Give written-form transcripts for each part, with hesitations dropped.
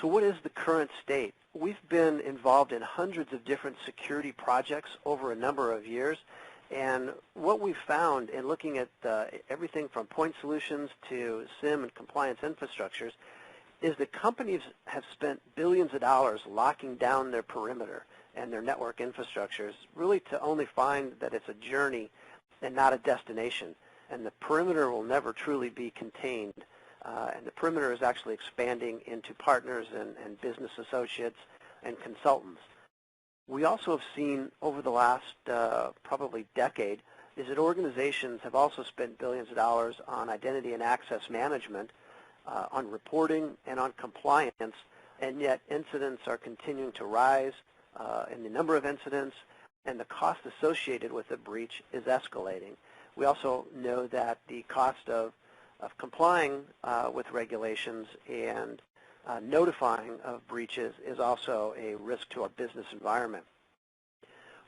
So what is the current state? We've been involved in hundreds of different security projects over a number of years, and what we've found in looking at everything from point solutions to SIM and compliance infrastructures is that companies have spent billions of dollars locking down their perimeter and their network infrastructures, really to only find that it's a journey and not a destination. And the perimeter will never truly be contained. And the perimeter is actually expanding into partners and business associates and consultants. We also have seen over the last probably decade is that organizations have also spent billions of dollars on identity and access management, on reporting and on compliance, and yet incidents are continuing to rise in the number of incidents, and the cost associated with the breach is escalating. We also know that the cost of complying with regulations and notifying of breaches is also a risk to our business environment.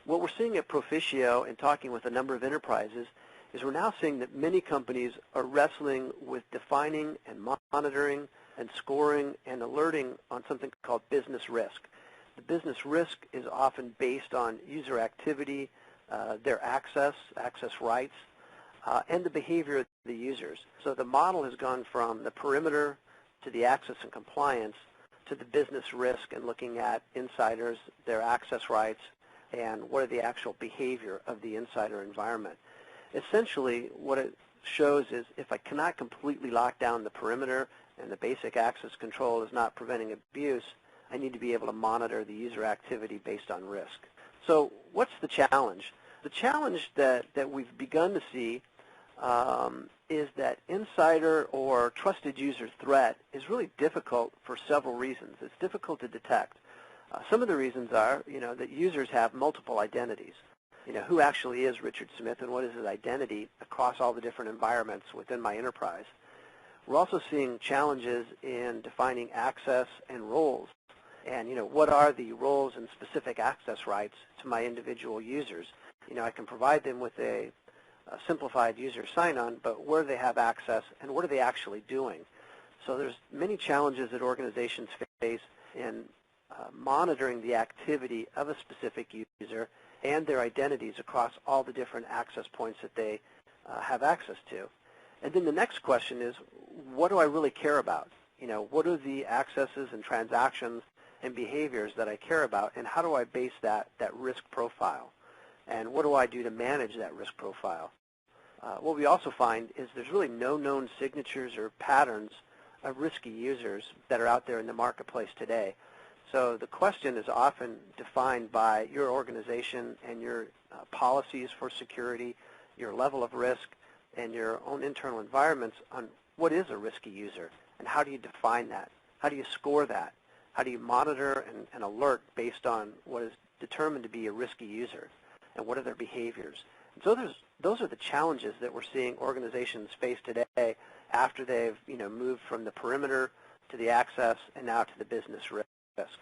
What we're seeing at Proficio in talking with a number of enterprises is we're now seeing that many companies are wrestling with defining and monitoring and scoring and alerting on something called business risk. The business risk is often based on user activity, their access rights, and the behavior of the users. So the model has gone from the perimeter to the access and compliance to the business risk and looking at insiders, their access rights, and what are the actual behavior of the insider environment. Essentially, what it shows is if I cannot completely lock down the perimeter and the basic access control is not preventing abuse, I need to be able to monitor the user activity based on risk. So what's the challenge? The challenge that we've begun to see is that insider or trusted user threat is really difficult for several reasons. It's difficult to detect. Some of the reasons are, that users have multiple identities. Who actually is Richard Smith and what is his identity across all the different environments within my enterprise. We're also seeing challenges in defining access and roles. And, what are the roles and specific access rights to my individual users? I can provide them with a simplified user sign-on, but where do they have access and what are they actually doing? So there's many challenges that organizations face in monitoring the activity of a specific user and their identities across all the different access points that they have access to. And then the next question is, what do I really care about? What are the accesses and transactions and behaviors that I care about, and how do I base that risk profile? And what do I do to manage that risk profile? What we also find is there's really no known signatures or patterns of risky users that are out there in the marketplace today. So the question is often defined by your organization and your policies for security, your level of risk, and your own internal environments on what is a risky user and how do you define that? How do you score that? How do you monitor and alert based on what is determined to be a risky user? And what are their behaviors? And so those are the challenges that we're seeing organizations face today after they've moved from the perimeter to the access and now to the business risk.